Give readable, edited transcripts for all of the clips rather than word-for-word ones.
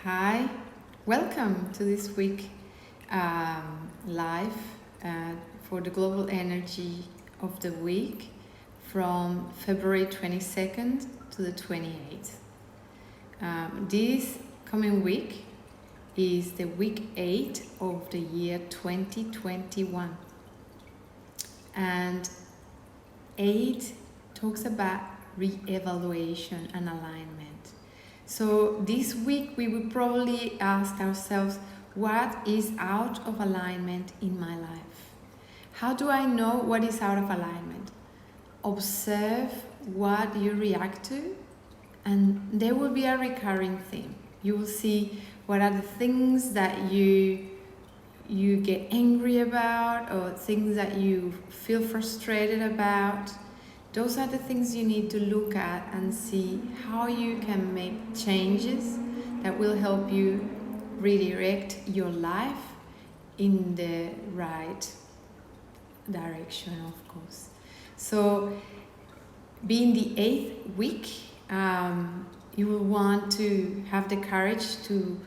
Hi, welcome to this week live for the global energy of the week from February 22nd to the 28th. This coming week is the week 8 of the year 2021, and 8 talks about re-evaluation and alignment. So this week we will probably ask ourselves, what is out of alignment in my life? How do I know what is out of alignment? Observe what you react to, and there will be a recurring theme. You will see what are the things that you get angry about, or things that you feel frustrated about. Those are the things you need to look at and see how you can make changes that will help you redirect your life in the right direction, of course. So, being the 8th week, you will want to have the courage to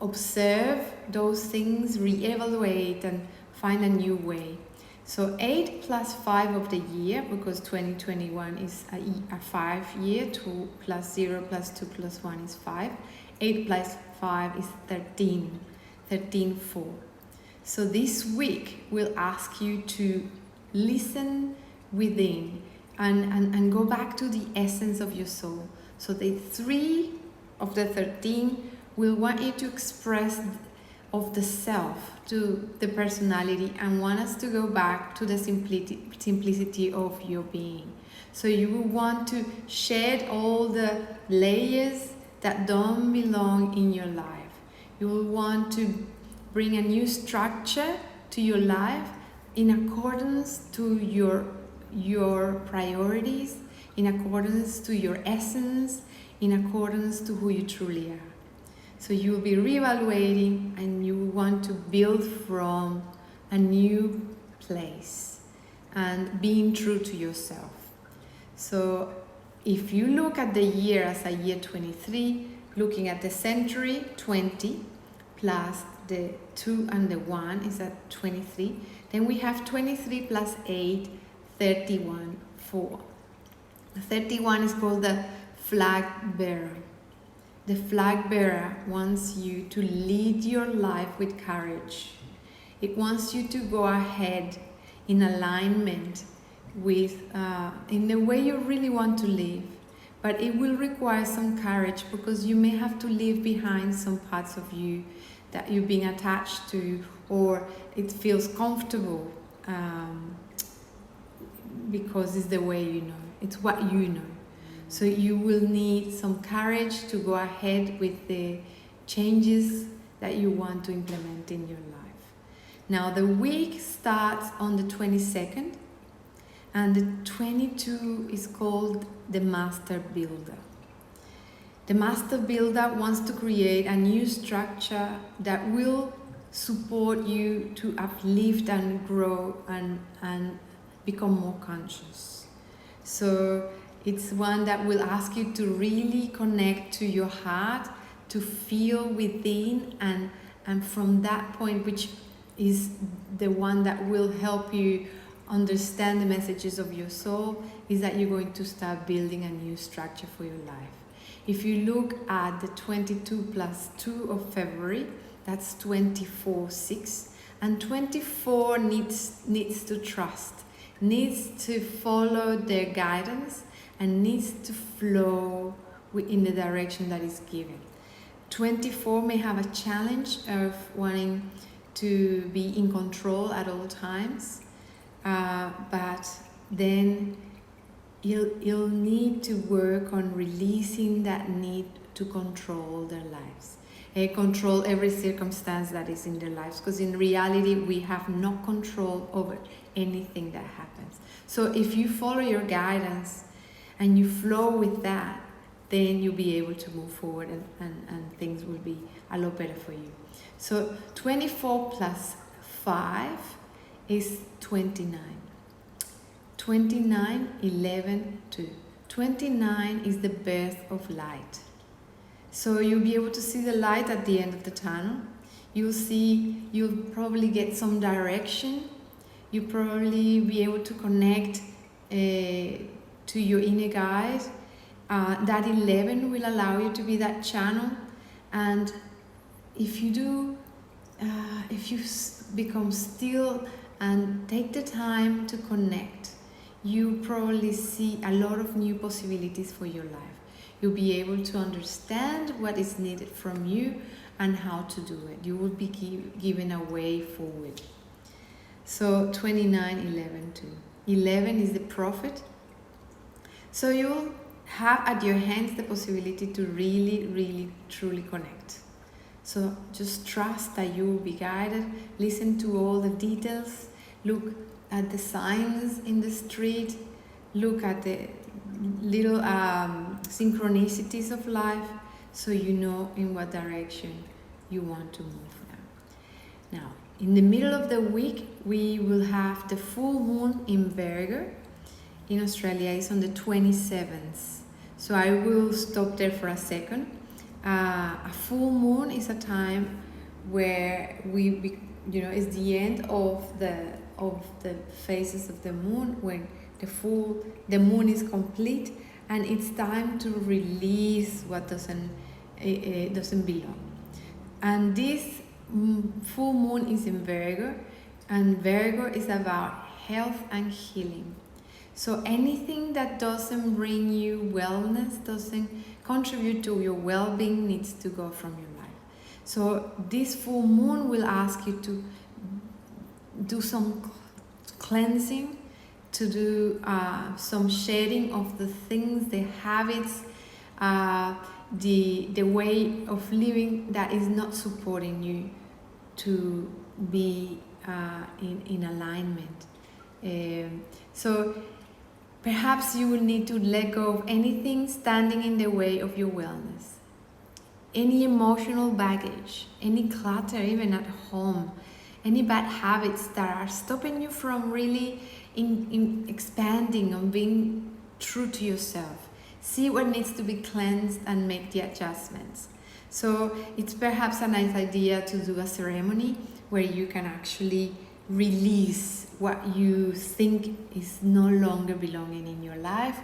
observe those things, re-evaluate, and find a new way. So 8 plus 5 of the year, because 2021 is a 5 year, 2 plus 0 plus 2 plus 1 is 5. 8 plus 5 is 13, 4. So this week we'll ask you to listen within and go back to the essence of your soul. So the 3 of the 13 will want you to express of the self to the personality, and want us to go back to the simplicity of your being. So you will want to shed all the layers that don't belong in your life. You will want to bring a new structure to your life in accordance to your priorities, in accordance to your essence, in accordance to who you truly are. So you will be reevaluating, and you want to build from a new place and being true to yourself. So if you look at the year as a year 23, looking at the century, 20 plus the 2 and the 1 is at 23. Then we have 23 plus 8, 31, 4. 31 is called the flag bearer. The flag bearer wants you to lead your life with courage. It wants you to go ahead in alignment with, in the way you really want to live. But it will require some courage, because you may have to leave behind some parts of you that you've been attached to, or it feels comfortable because it's the way you know, it's what you know. So you will need some courage to go ahead with the changes that you want to implement in your life. Now the week starts on the 22nd, and the 22 is called the Master Builder. The Master Builder wants to create a new structure that will support you to uplift and grow and become more conscious. So it's one that will ask you to really connect to your heart, to feel within, and from that point, which is the one that will help you understand the messages of your soul, is that you're going to start building a new structure for your life. If you look at the 22 plus 2 of February, that's 24, 6. And 24 needs to trust, needs to follow their guidance, and needs to flow in the direction that is given. 24 may have a challenge of wanting to be in control at all times, but then you'll need to work on releasing that need to control their lives. Control every circumstance that is in their lives, because in reality we have no control over anything that happens. So if you follow your guidance and you flow with that, then you'll be able to move forward, and things will be a lot better for you. So 24 plus 5 is 29. 29, 11, 2. 29 is the birth of light. So you'll be able to see the light at the end of the tunnel. You'll probably get some direction. You'll probably be able to connect to your inner guide. That 11 will allow you to be that channel. And if you do, if you become still and take the time to connect, you probably see a lot of new possibilities for your life. You'll be able to understand what is needed from you and how to do it. You will be given a way forward. So 29, 11 too. 11 is the prophet. So you'll have at your hands the possibility to really, really, truly connect. So just trust that you will be guided. Listen to all the details. Look at the signs in the street. Look at the little synchronicities of life, so you know in what direction you want to move now. In the middle of the week, we will have the full moon in Virgo. In Australia, it's on the 27th. So I will stop there for a second. A full moon is a time where it's the end of the phases of the moon, when the moon is complete, and it's time to release what doesn't belong. And this full moon is in Virgo, and Virgo is about health and healing. So anything that doesn't bring you wellness, doesn't contribute to your well-being, needs to go from your life. So this full moon will ask you to do some cleansing, to do some shedding of the things, the habits, the way of living that is not supporting you to be in alignment. So perhaps you will need to let go of anything standing in the way of your wellness. Any emotional baggage, any clutter even at home, any bad habits that are stopping you from really in expanding and being true to yourself. See what needs to be cleansed and make the adjustments. So it's perhaps a nice idea to do a ceremony where you can actually release what you think is no longer belonging in your life.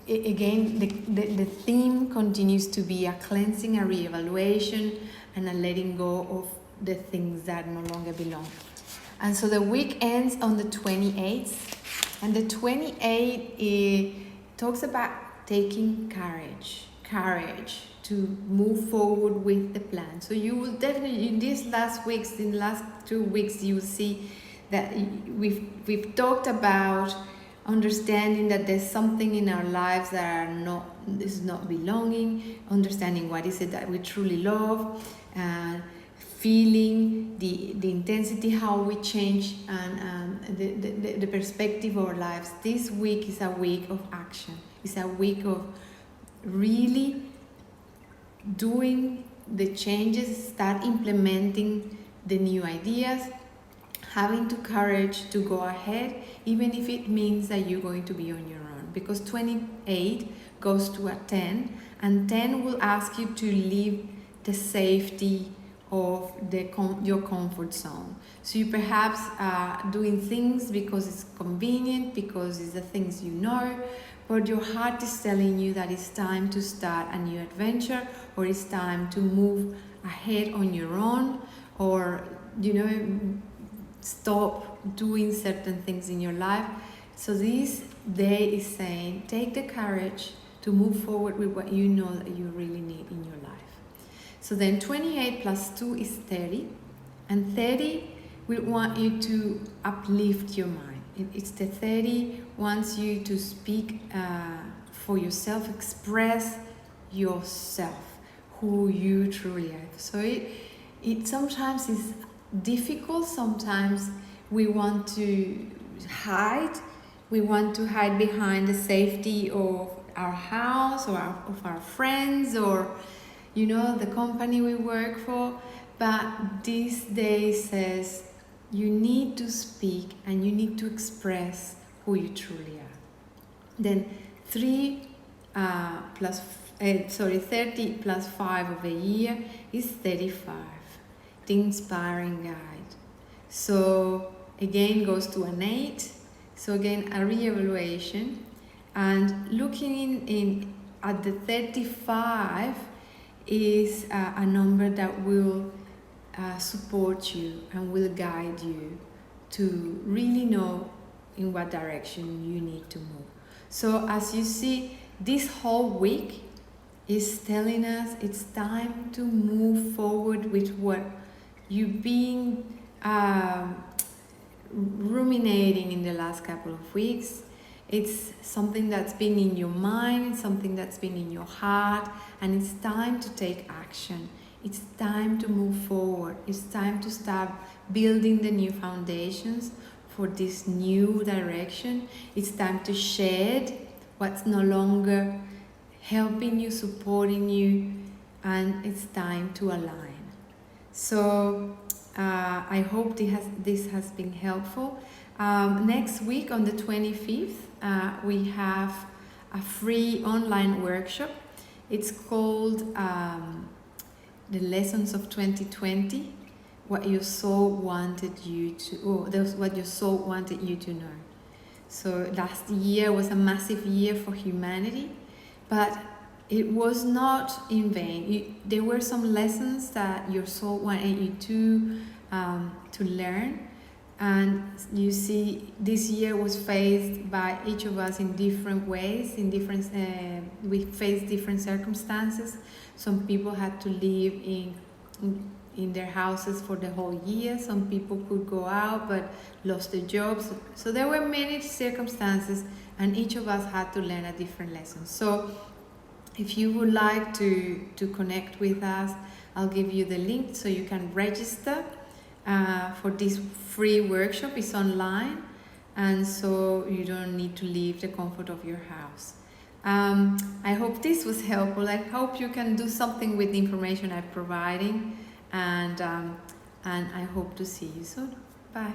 Again, the theme continues to be a cleansing, a reevaluation, and a letting go of the things that no longer belong. And so the week ends on the 28th, and the 28th talks about taking courage to move forward with the plan. So you will definitely, in the last 2 weeks, you will see that we've talked about understanding that there's something in our lives that is not belonging, understanding what is it that we truly love, and feeling the intensity, how we change, and the perspective of our lives. This week is a week of action. It's a week of really doing the changes, start implementing the new ideas, having the courage to go ahead, even if it means that you're going to be on your own. Because 28 goes to a 10, and 10 will ask you to leave the safety of your comfort zone. So you perhaps are doing things because it's convenient, because it's the things you know, but your heart is telling you that it's time to start a new adventure, or it's time to move ahead on your own, or stop doing certain things in your life. So this day is saying, take the courage to move forward with what you know that you really need in your life. So then 28 plus 2 is 30, and 30 will want you to uplift your mind. It's the 30 wants you to speak for yourself, express yourself, who you truly are. So it sometimes is difficult. Sometimes we want to hide. We want to hide behind the safety of our house, or of our friends, or the company we work for. But this day says you need to speak and you need to express who you truly are. Then 3 plus 30 plus 5 of a year is 35. The inspiring guide. So again goes to an 8. So again a re-evaluation, and looking in at the 35 is a number that will support you and will guide you to really know in what direction you need to move. So as you see, this whole week is telling us it's time to move forward with what you've been ruminating in the last couple of weeks. It's something that's been in your mind, something that's been in your heart, and it's time to take action. It's time to move forward. It's time to start building the new foundations for this new direction. It's time to shed what's no longer helping you, supporting you, and it's time to align. So I hope this has been helpful. Next week on the 25th, we have a free online workshop. It's called The Lessons of 2020, what your soul wanted you to, what your soul wanted you to know. So last year was a massive year for humanity, but it was not in vain. There were some lessons that your soul wanted you to learn. And you see, this year was faced by each of us in different ways, we faced different circumstances. Some people had to live in their houses for the whole year. Some people could go out but lost their jobs. So there were many circumstances, and each of us had to learn a different lesson. So if you would like to connect with us, I'll give you the link so you can register for this free workshop. It's online, and so you don't need to leave the comfort of your house. I hope this was helpful. I hope you can do something with the information I'm providing, and I hope to see you soon. Bye.